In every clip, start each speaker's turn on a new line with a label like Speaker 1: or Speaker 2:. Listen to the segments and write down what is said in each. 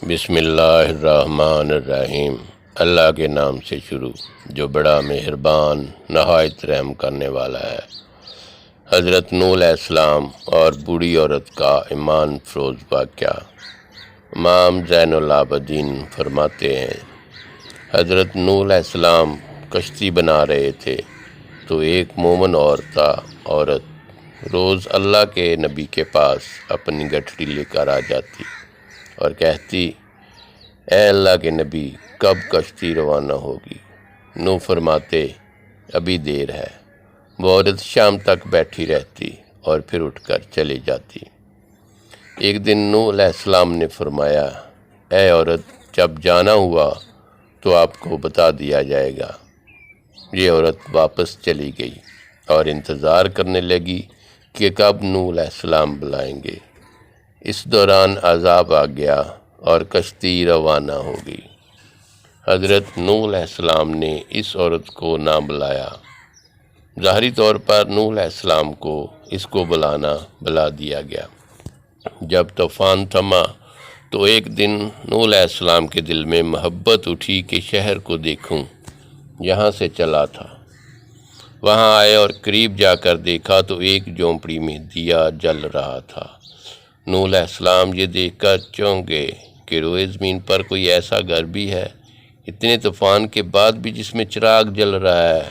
Speaker 1: بسم اللہ الرحمن الرحیم۔ اللہ کے نام سے شروع جو بڑا مہربان نہایت رحم کرنے والا ہے۔ حضرت نوح علیہ السلام اور بوڑھی عورت کا ایمان فروز واقعہ۔ امام زین العابدین فرماتے ہیں، حضرت نوح علیہ السلام کشتی بنا رہے تھے تو ایک مومن عورت روز اللہ کے نبی کے پاس اپنی گٹھڑی لے کر آ جاتی اور کہتی، اے اللہ کے نبی، کب کشتی روانہ ہوگی؟ نوح فرماتے، ابھی دیر ہے۔ وہ عورت شام تک بیٹھی رہتی اور پھر اٹھ کر چلی جاتی۔ ایک دن نوح علیہ السلام نے فرمایا، اے عورت، جب جانا ہوا تو آپ کو بتا دیا جائے گا۔ یہ عورت واپس چلی گئی اور انتظار کرنے لگی کہ کب نوح علیہ السلام بلائیں گے۔ اس دوران عذاب آ گیا اور کشتی روانہ ہو گئی۔ حضرت نوح علیہ السلام نے اس عورت کو نہ بلایا۔ ظاہری طور پر نوح علیہ السلام کو اس کو بلا دیا گیا۔ جب طوفان تھما تو ایک دن نوح علیہ السلام کے دل میں محبت اٹھی کہ شہر کو دیکھوں جہاں سے چلا تھا۔ وہاں آئے اور قریب جا کر دیکھا تو ایک جھونپڑی میں دیا جل رہا تھا۔ نوح علیہ السلام یہ دیکھ کر چونک گئے کہ روئے زمین پر کوئی ایسا گھر بھی ہے، اتنے طوفان کے بعد بھی جس میں چراغ جل رہا ہے۔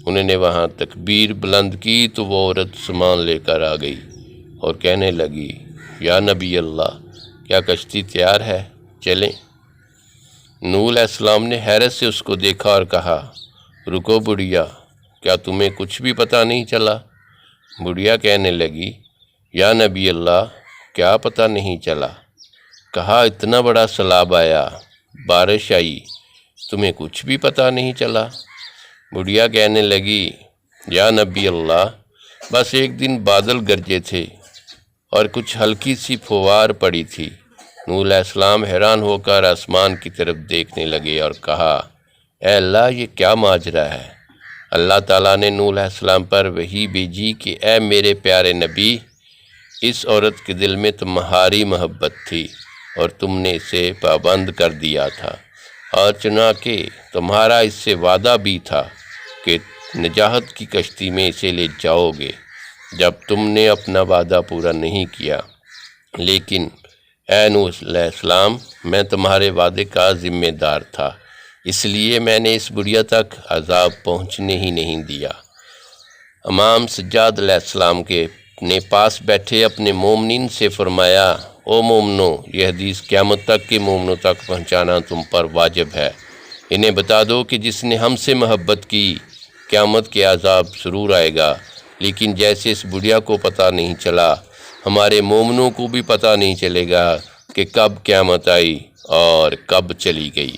Speaker 1: انہوں نے وہاں تکبیر بلند کی تو وہ عورت سامان لے کر آ گئی اور کہنے لگی، یا نبی اللہ، کیا کشتی تیار ہے؟ چلیں۔ نوح علیہ السلام نے حیرت سے اس کو دیکھا اور کہا، رکو بڑھیا، کیا تمہیں کچھ بھی پتہ نہیں چلا؟ بڑھیا کہنے لگی، یا نبی اللہ، کیا پتہ نہیں چلا؟ کہا، اتنا بڑا سیلاب آیا، بارش آئی، تمہیں کچھ بھی پتہ نہیں چلا؟ بڑھیا کہنے لگی، یا نبی اللہ، بس ایک دن بادل گرجے تھے اور کچھ ہلکی سی پھوار پڑی تھی۔ نوح علیہ السلام حیران ہو کر آسمان کی طرف دیکھنے لگے اور کہا، اے اللہ، یہ کیا ماجرا ہے؟ اللہ تعالیٰ نے نوح علیہ السلام پر وحی بھیجی کہ اے میرے پیارے نبی، اس عورت کے دل میں تمہاری محبت تھی اور تم نے اسے پابند کر دیا تھا، اور چنانچہ تمہارا اس سے وعدہ بھی تھا کہ نجات کی کشتی میں اسے لے جاؤ گے۔ جب تم نے اپنا وعدہ پورا نہیں کیا، لیکن اے نوح علیہ السلام، میں تمہارے وعدے کا ذمہ دار تھا، اس لیے میں نے اس بڑھیا تک عذاب پہنچنے ہی نہیں دیا۔ امام سجاد علیہ السلام کے پاس بیٹھے اپنے مومنین سے فرمایا، او مومنو، یہ حدیث قیامت تک کے مومنوں تک پہنچانا تم پر واجب ہے۔ انہیں بتا دو کہ جس نے ہم سے محبت کی، قیامت کے عذاب ضرور آئے گا، لیکن جیسے اس بڑھیا کو پتہ نہیں چلا، ہمارے مومنوں کو بھی پتہ نہیں چلے گا کہ کب قیامت آئی اور کب چلی گئی۔